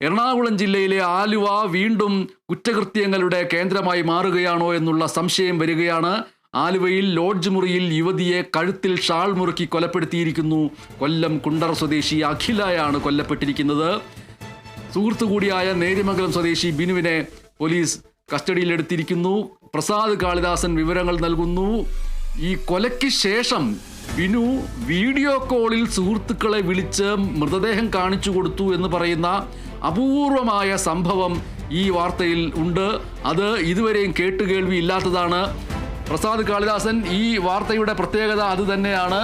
എറണാകുളം ജില്ലയിലെ ആലുവ വീണ്ടും കുറ്റകൃത്യങ്ങളുടെ കേന്ദ്രമായി മാറുകയാണോ എന്നുള്ള സംശയം വരികയാണ്. ആലുവയിൽ ലോഡ്ജ് മുറിയിൽ യുവതിയെ കഴുത്തിൽ ഷാൾ മുറുക്കി കൊലപ്പെടുത്തിയിരിക്കുന്നു. കൊല്ലം കുണ്ടറ സ്വദേശി അഖിലയാണ് കൊല്ലപ്പെട്ടിരിക്കുന്നത്. സുഹൃത്തുകൂടിയായ നേര്യമംഗലം സ്വദേശി ബിനുവിനെ പോലീസ് കസ്റ്റഡിയിലെടുത്തിരിക്കുന്നു. പ്രസാദ് കാളിദാസൻ വിവരങ്ങൾ നൽകുന്നു. ഈ കൊലയ്ക്ക് ശേഷം ബിനു വീഡിയോ കോളിൽ സുഹൃത്തുക്കളെ വിളിച്ച് മൃതദേഹം കാണിച്ചു കൊടുത്തു എന്ന് പറയുന്ന അപൂർവമായ സംഭവം ഈ വാർത്തയിൽ ഉണ്ട്. അത് ഇതുവരെയും കേട്ടുകേൾവി ഇല്ലാത്തതാണ്. പ്രസാദ് കാളിദാസൻ, ഈ വാർത്തയുടെ പ്രത്യേകത അത് തന്നെയാണ്.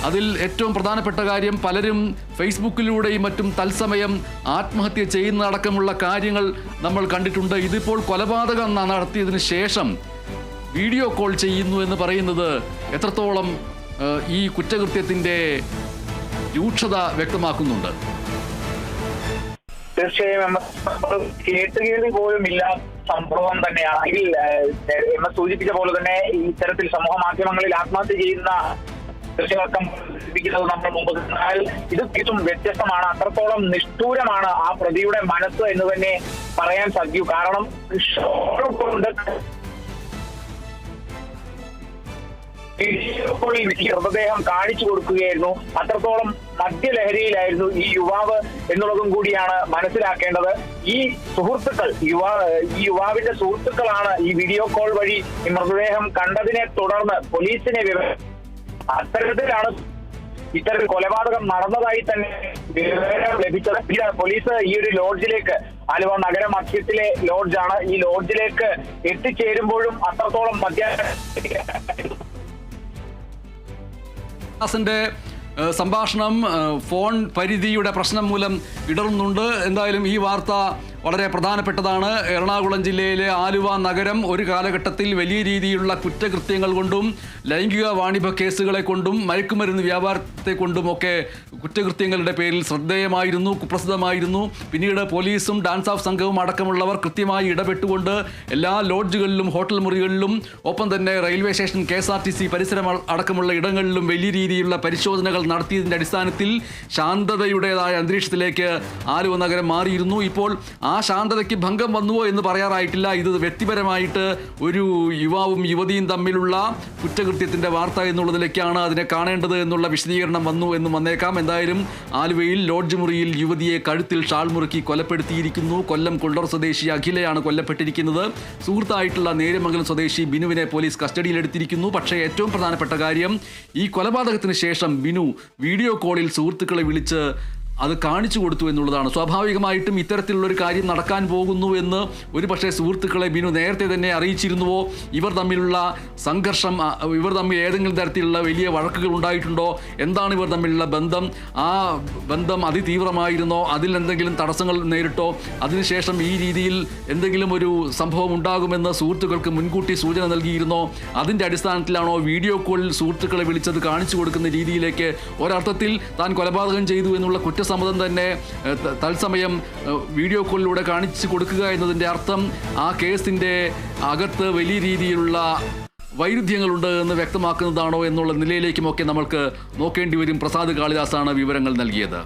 അതിൽ ഏറ്റവും പ്രധാനപ്പെട്ട കാര്യം, പലരും ഫേസ്ബുക്കിലൂടെയും മറ്റും തത്സമയം ആത്മഹത്യ ചെയ്യുന്നതടക്കമുള്ള കാര്യങ്ങൾ നമ്മൾ കണ്ടിട്ടുണ്ട്. ഇതിപ്പോൾ കൊലപാതകം നടത്തിയതിന് ശേഷം വീഡിയോ കോൾ ചെയ്യുന്നു എന്ന് പറയുന്നത് എത്രത്തോളം ഈ കുറ്റകൃത്യത്തിന്റെ രൂക്ഷത വ്യക്തമാക്കുന്നുണ്ട്. തീർച്ചയായും കേട്ടുകേൾവി പോലും ഇല്ലാത്ത സംഭവം തന്നെയാണെങ്കിൽ സൂചിപ്പിച്ച പോലെ തന്നെ ഇത്തരത്തിൽ സമൂഹ മാധ്യമങ്ങളിൽ ആത്മഹത്യ ചെയ്യുന്ന ദൃശ്യവർക്കം നമ്മൾ മുമ്പ് കണ്ടാൽ ഇത് തികച്ചും വ്യത്യസ്തമാണ്. അത്രത്തോളം നിഷ്ഠൂരമാണ് ആ പ്രതിയുടെ മനസ്സ് എന്ന് തന്നെ പറയാൻ സാധിക്കൂ. കാരണം മൃതദേഹം കാണിച്ചു കൊടുക്കുകയായിരുന്നു. അത്രത്തോളം മദ്യലഹരിയിലായിരുന്നു ഈ യുവാവ് എന്നുള്ളതും കൂടിയാണ് മനസ്സിലാക്കേണ്ടത്. ഈ സുഹൃത്തുക്കൾ ഈ യുവാവിന്റെ സുഹൃത്തുക്കളാണ് ഈ വീഡിയോ കോൾ വഴി ഈ മൃതദേഹം കണ്ടതിനെ തുടർന്ന് പോലീസിനെ അത്തരത്തിലാണ് ഇത്തരത്തിൽ കൊലപാതകം നടന്നതായി തന്നെ വിവരം ലഭിച്ചത്. പോലീസ് ഈ ഒരു ലോഡ്ജിലേക്ക്, ആലുവ നഗര മധ്യത്തിലെ ലോഡ്ജാണ്, ഈ ലോഡ്ജിലേക്ക് എത്തിച്ചേരുമ്പോഴും അത്രത്തോളം ന്റെ സംഭാഷണം ഫോൺ പരിധിയുടെ പ്രശ്നം മൂലം ഇടറുന്നുണ്ട്. എന്തായാലും ഈ വാർത്ത വളരെ പ്രധാനപ്പെട്ടതാണ്. എറണാകുളം ജില്ലയിലെ ആലുവ നഗരം ഒരു കാലഘട്ടത്തിൽ വലിയ രീതിയിലുള്ള കുറ്റകൃത്യങ്ങൾ കൊണ്ടും ലൈംഗിക വാണിഭ കേസുകളെ കൊണ്ടും മയക്കുമരുന്ന് വ്യാപാരത്തെ കൊണ്ടുമൊക്കെ കുറ്റകൃത്യങ്ങളുടെ പേരിൽ ശ്രദ്ധേയമായിരുന്നു, കുപ്രസിദ്ധമായിരുന്നു. പിന്നീട് പോലീസും ഡാൻസ് ഓഫ് സംഘവും അടക്കമുള്ളവർ കൃത്യമായി ഇടപെട്ടുകൊണ്ട് എല്ലാ ലോഡ്ജുകളിലും ഹോട്ടൽ മുറികളിലും ഒപ്പം തന്നെ റെയിൽവേ സ്റ്റേഷൻ, KSRTC പരിസരം അടക്കമുള്ള ഇടങ്ങളിലും വലിയ രീതിയിലുള്ള പരിശോധനകൾ നടത്തിയതിൻ്റെ അടിസ്ഥാനത്തിൽ ശാന്തതയുടേതായ അന്തരീക്ഷത്തിലേക്ക് ആലുവ നഗരം മാറിയിരുന്നു. ഇപ്പോൾ ആ ശാന്തതയ്ക്ക് ഭംഗം വന്നുവോ എന്ന് പറയാറായിട്ടില്ല. ഇത് വ്യക്തിപരമായിട്ട് ഒരു യുവാവും യുവതിയും തമ്മിലുള്ള കുറ്റകൃത്യത്തിൻ്റെ വാർത്ത എന്നുള്ളതിലേക്കാണ് അതിനെ കാണേണ്ടത് എന്നുള്ള വിശദീകരണം വന്നു എന്നും വന്നേക്കാം. എന്തായാലും ആലുവയിൽ ലോഡ്ജ് മുറിയിൽ യുവതിയെ കഴുത്തിൽ ഷാൾ മുറുക്കി കൊലപ്പെടുത്തിയിരിക്കുന്നു. കൊല്ലം കുണ്ടറ സ്വദേശി അഖിലയാണ് കൊല്ലപ്പെട്ടിരിക്കുന്നത്. സുഹൃത്തായിട്ടുള്ള നേര്യമംഗലം സ്വദേശി ബിനുവിനെ പോലീസ് കസ്റ്റഡിയിലെടുത്തിരിക്കുന്നു. പക്ഷേ ഏറ്റവും പ്രധാനപ്പെട്ട കാര്യം, ഈ കൊലപാതകത്തിന് ശേഷം ബിനു വീഡിയോ കോളിൽ സുഹൃത്തുക്കളെ വിളിച്ച് അത് കാണിച്ചു കൊടുത്തു എന്നുള്ളതാണ്. സ്വാഭാവികമായിട്ടും ഇത്തരത്തിലുള്ളൊരു കാര്യം നടക്കാൻ പോകുന്നു എന്ന് ഒരു പക്ഷേ സുഹൃത്തുക്കളെ ബിനു നേരത്തെ തന്നെ അറിയിച്ചിരുന്നുവോ? ഇവർ തമ്മിലുള്ള സംഘർഷം, ഇവർ തമ്മിൽ ഏതെങ്കിലും തരത്തിലുള്ള വലിയ വഴക്കുകൾ ഉണ്ടായിട്ടുണ്ടോ? എന്താണ് ഇവർ തമ്മിലുള്ള ബന്ധം? ആ ബന്ധം അതിതീവ്രമായിരുന്നോ? അതിൽ എന്തെങ്കിലും തടസ്സങ്ങൾ നേരിട്ടോ? അതിനുശേഷം ഈ രീതിയിൽ എന്തെങ്കിലും ഒരു സംഭവം ഉണ്ടാകുമെന്ന് സുഹൃത്തുക്കൾക്ക് മുൻകൂട്ടി സൂചന നൽകിയിരുന്നോ? അതിൻ്റെ അടിസ്ഥാനത്തിലാണോ വീഡിയോ കോളിൽ സുഹൃത്തുക്കളെ വിളിച്ചത് കാണിച്ചു കൊടുക്കുന്ന രീതിയിലേക്ക് ഒരർത്ഥത്തിൽ താൻ കൊലപാതകം ചെയ്തു എന്നുള്ള കുറ്റസമ്മതം തന്നെ തത്സമയം വീഡിയോ കോളിലൂടെ കാണിച്ചു കൊടുക്കുക എന്നതിൻ്റെ അർത്ഥം ആ കേസിൻ്റെ അകത്ത് വലിയ രീതിയിലുള്ള വൈരുദ്ധ്യങ്ങളുണ്ട് എന്ന് വ്യക്തമാക്കുന്നതാണോ എന്നുള്ള നിലയിലേക്കുമൊക്കെ നമ്മൾക്ക് നോക്കേണ്ടി വരും. പ്രസാദ് കാളിദാസാണ് വിവരങ്ങൾ നൽകിയത്.